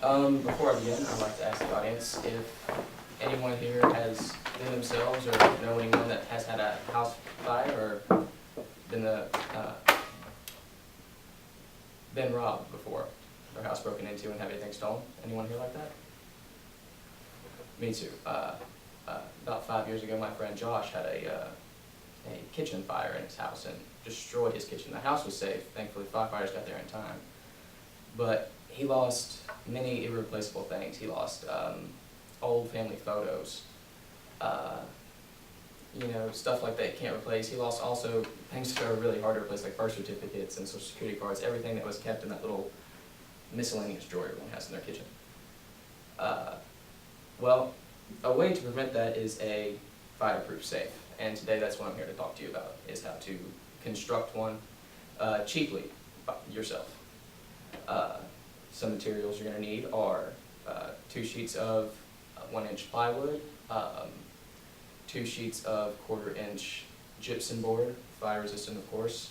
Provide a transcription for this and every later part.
Before I begin, I'd like to ask the audience if anyone here has been themselves or know anyone that has had a house fire or been robbed before, their house broken into and have anything stolen. Anyone here like that? Me too. About 5 years ago, my friend Josh had a kitchen fire in his house and destroyed his kitchen. The house was safe. Thankfully, firefighters got there in time. But he lost many irreplaceable things. He lost old family photos, stuff like that you can't replace. He lost also things that are really hard to replace, like birth certificates and social security cards, everything that was kept in that little miscellaneous drawer everyone has in their kitchen. Well, a way to prevent that is a fireproof safe. And today that's what I'm here to talk to you about, is how to construct one cheaply yourself. Some materials you're going to need are 2 sheets of 1-inch plywood, 2 sheets of 1/4-inch gypsum board, fire resistant of course,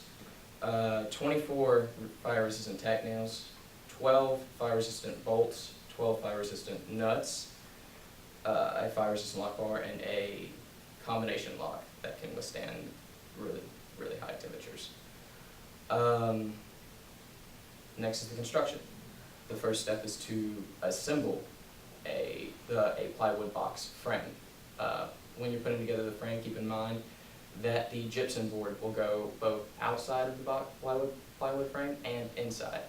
24 fire resistant tack nails, 12 fire resistant bolts, 12 fire resistant nuts, a fire resistant lock bar, and a combination lock that can withstand really high temperatures. Next is the construction. The first step is to assemble a plywood box frame. When you're putting together the frame, keep in mind that the gypsum board will go both outside of the plywood frame and inside.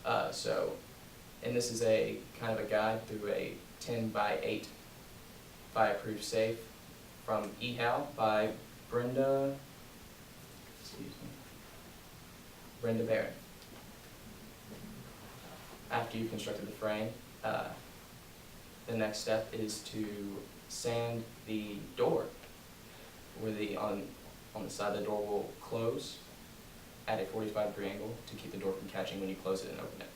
And this is a kind of a guide through a 10x8 fireproof safe from eHow by Brenda Barron. After you've constructed the frame, the next step is to sand the door, where on the side the door will close at a 45-degree angle to keep the door from catching when you close it and open it.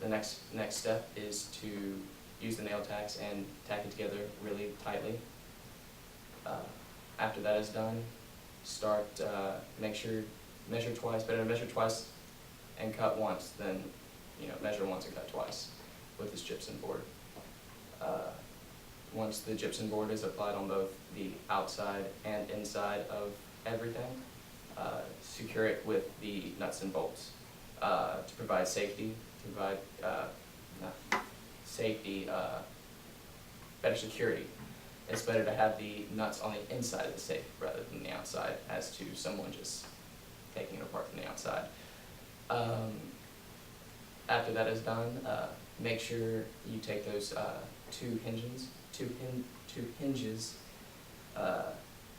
The next step is to use the nail tacks and tack it together really tightly. After that is done, measure twice. Better to measure twice and cut once than measure once and cut twice with this gypsum board. Once the gypsum board is applied on both the outside and inside of everything, secure it with the nuts and bolts to provide safety, better security. It's better to have the nuts on the inside of the safe rather than the outside, as to someone just taking it apart from the outside. After that is done, make sure you take those two hinges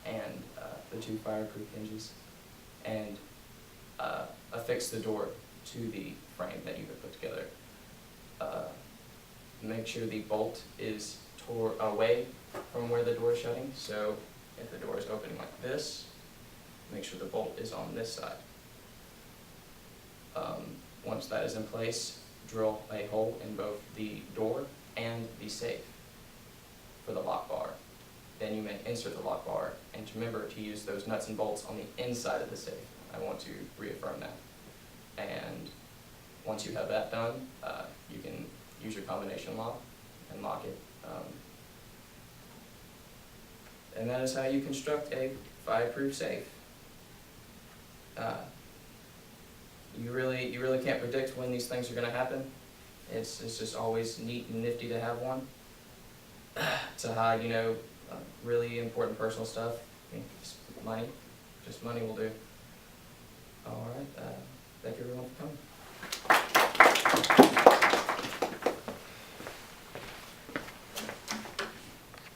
and the 2 fireproof hinges and affix the door to the frame that you have put together. Make sure the bolt is away from where the door is shutting. So if the door is opening like this, make sure the bolt is on this side. Once that is in place, drill a hole in both the door and the safe for the lock bar. Then you may insert the lock bar, and remember to use those nuts and bolts on the inside of the safe. I want to reaffirm that. And once you have that done, you can use your combination lock and lock it. And that is how you construct a fireproof safe. You really can't predict when these things are going to happen. It's just always neat and nifty to have one to hide, really important personal stuff. Just money will do. All right, thank you everyone for coming.